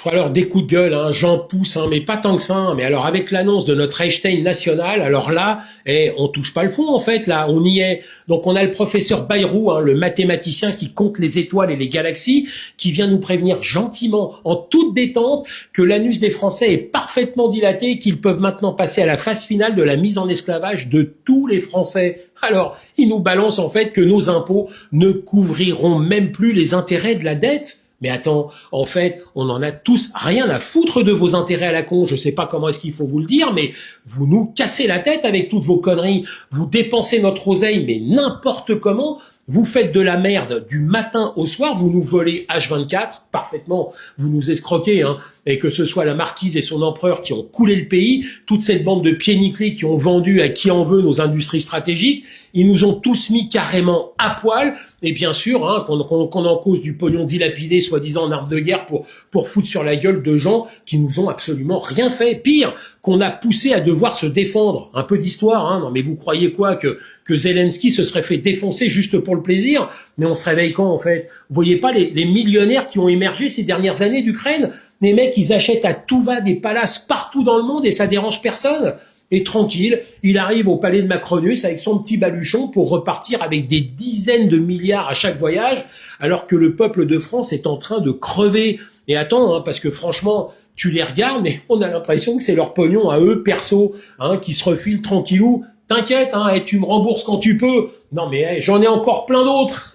Alors des coups de gueule, hein, j'en pousse, hein, mais pas tant que ça. Hein. Mais alors avec l'annonce de notre Einstein national, alors là, on touche pas le fond en fait, là, on y est. Donc on a le professeur Bayrou, hein, le mathématicien qui compte les étoiles et les galaxies, qui vient nous prévenir gentiment, en toute détente, que l'anus des Français est parfaitement dilaté et qu'ils peuvent maintenant passer à la phase finale de la mise en esclavage de tous les Français. Alors, il nous balance en fait que nos impôts ne couvriront même plus les intérêts de la dette. Mais attends, en fait, on en a tous rien à foutre de vos intérêts à la con. Je sais pas comment est-ce qu'il faut vous le dire, mais vous nous cassez la tête avec toutes vos conneries. Vous dépensez notre oseille, mais n'importe comment. Vous faites de la merde du matin au soir, vous nous volez H24, parfaitement, vous nous escroquez, hein, et que ce soit la marquise et son empereur qui ont coulé le pays, toute cette bande de pieds nickelés qui ont vendu à qui en veut nos industries stratégiques, ils nous ont tous mis carrément à poil, et bien sûr, hein, qu'on en cause du pognon dilapidé, soi-disant en armes de guerre, pour foutre sur la gueule de gens qui nous ont absolument rien fait. Pire, qu'on a poussé à devoir se défendre. Un peu d'histoire, hein, non mais vous croyez quoi, que Zelensky se serait fait défoncer juste pour le plaisir? Mais on se réveille quand en fait? Vous voyez pas les millionnaires qui ont émergé ces dernières années d'Ukraine? Les mecs, ils achètent à tout va des palaces partout dans le monde et ça dérange personne. Et tranquille, il arrive au palais de Macronus avec son petit baluchon pour repartir avec des dizaines de milliards à chaque voyage, alors que le peuple de France est en train de crever. Et attends, hein, parce que franchement, tu les regardes, mais on a l'impression que c'est leur pognon à eux, perso, hein, qui se refilent tranquillou. T'inquiète, hein, tu me rembourses quand tu peux. Non mais j'en ai encore plein d'autres.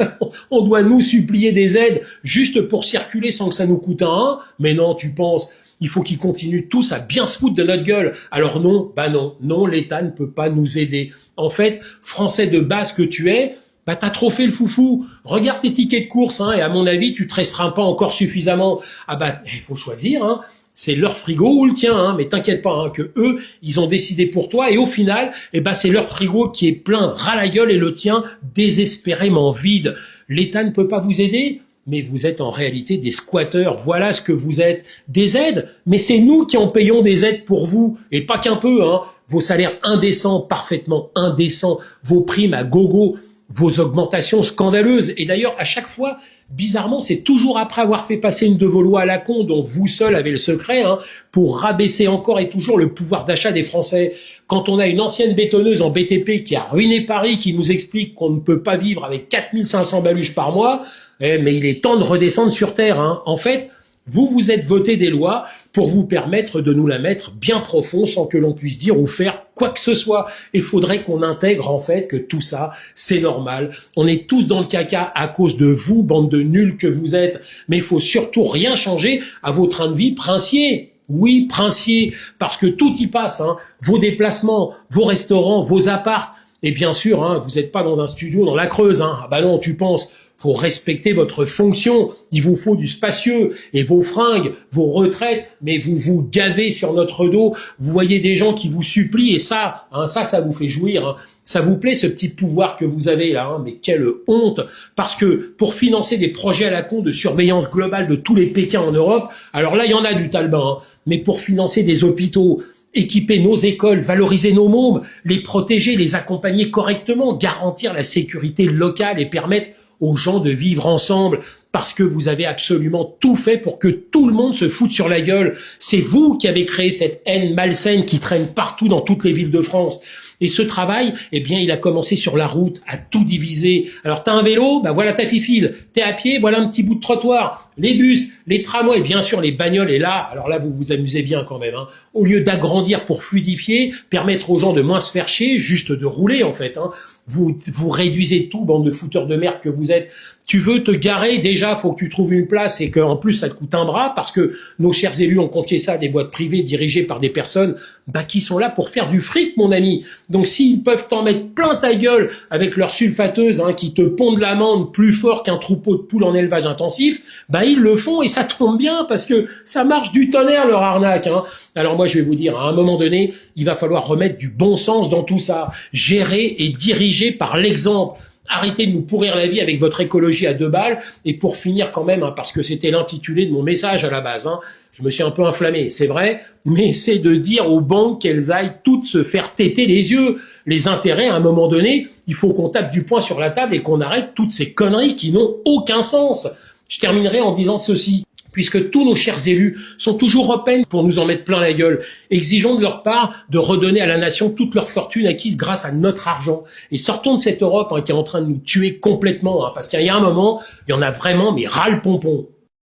On doit nous supplier des aides juste pour circuler sans que ça nous coûte un rein. Mais non, tu penses, il faut qu'ils continuent tous à bien se foutre de notre gueule. Alors non, non, l'État ne peut pas nous aider. En fait, Français de base que tu es, t'as trop fait le foufou. Regarde tes tickets de course, hein, et à mon avis, tu te restreins pas encore suffisamment. Il faut choisir, hein. C'est leur frigo ou le tien, hein, mais t'inquiète pas, hein, que eux, ils ont décidé pour toi, et au final, c'est leur frigo qui est plein ras la gueule et le tien désespérément vide. L'État ne peut pas vous aider, mais vous êtes en réalité des squatteurs. Voilà ce que vous êtes. Des aides, mais c'est nous qui en payons des aides pour vous, et pas qu'un peu, hein. Vos salaires indécents, parfaitement indécents, vos primes à gogo, vos augmentations scandaleuses. Et d'ailleurs, à chaque fois, bizarrement, c'est toujours après avoir fait passer une de vos lois à la con, dont vous seul avez le secret, hein, pour rabaisser encore et toujours le pouvoir d'achat des Français. Quand on a une ancienne bétonneuse en BTP qui a ruiné Paris, qui nous explique qu'on ne peut pas vivre avec 4500 baluches par mois, mais il est temps de redescendre sur Terre, hein. En fait, vous vous êtes voté des lois pour vous permettre de nous la mettre bien profond sans que l'on puisse dire ou faire quoi que ce soit. Il faudrait qu'on intègre en fait que tout ça, c'est normal. On est tous dans le caca à cause de vous, bande de nuls que vous êtes. Mais il faut surtout rien changer à vos trains de vie princiers. Oui, princiers, parce que tout y passe, hein. Vos déplacements, vos restaurants, vos apparts. Et bien sûr, hein, vous n'êtes pas dans un studio dans la Creuse, hein. Ah bah non, tu penses. Faut respecter votre fonction, il vous faut du spacieux, et vos fringues, vos retraites, mais vous vous gavez sur notre dos, vous voyez des gens qui vous supplient, et ça, hein, ça vous fait jouir, hein. Ça vous plaît ce petit pouvoir que vous avez là, hein, mais quelle honte, parce que pour financer des projets à la con de surveillance globale de tous les Pékins en Europe, alors là il y en a du talbin, hein, mais pour financer des hôpitaux, équiper nos écoles, valoriser nos mômes, les protéger, les accompagner correctement, garantir la sécurité locale et permettre aux gens de vivre ensemble, parce que vous avez absolument tout fait pour que tout le monde se foute sur la gueule. C'est vous qui avez créé cette haine malsaine qui traîne partout dans toutes les villes de France. Et ce travail, il a commencé sur la route, à tout diviser. Alors, t'as un vélo, voilà ta fifile. T'es à pied, voilà un petit bout de trottoir. Les bus, les tramways, bien sûr, les bagnoles. Et là, alors là, vous vous amusez bien quand même, hein. Au lieu d'agrandir pour fluidifier, permettre aux gens de moins se faire chier, juste de rouler, en fait, hein. Vous réduisez tout, bande de fouteurs de merde que vous êtes. Tu veux te garer, déjà, faut que tu trouves une place et qu'en plus, ça te coûte un bras parce que nos chers élus ont confié ça à des boîtes privées dirigées par des personnes, qui sont là pour faire du fric, mon ami. Donc, s'ils peuvent t'en mettre plein ta gueule avec leurs sulfateuses, hein, qui te pondent l'amande plus fort qu'un troupeau de poules en élevage intensif, ils le font et ça tombe bien parce que ça marche du tonnerre, leur arnaque, hein. Alors moi, je vais vous dire, à un moment donné, il va falloir remettre du bon sens dans tout ça, gérer et diriger par l'exemple. Arrêtez de nous pourrir la vie avec votre écologie à 2 balles. Et pour finir quand même, hein, parce que c'était l'intitulé de mon message à la base, hein, je me suis un peu inflammé, c'est vrai, mais c'est de dire aux banques qu'elles aillent toutes se faire téter les yeux. Les intérêts, à un moment donné, il faut qu'on tape du poing sur la table et qu'on arrête toutes ces conneries qui n'ont aucun sens. Je terminerai en disant ceci. puisque tous nos chers élus sont toujours européens pour nous en mettre plein la gueule. Exigeons de leur part de redonner à la nation toute leur fortune acquise grâce à notre argent. Et sortons de cette Europe qui est en train de nous tuer complètement, parce qu'il y a un moment, il y en a vraiment, mais ras le pompon.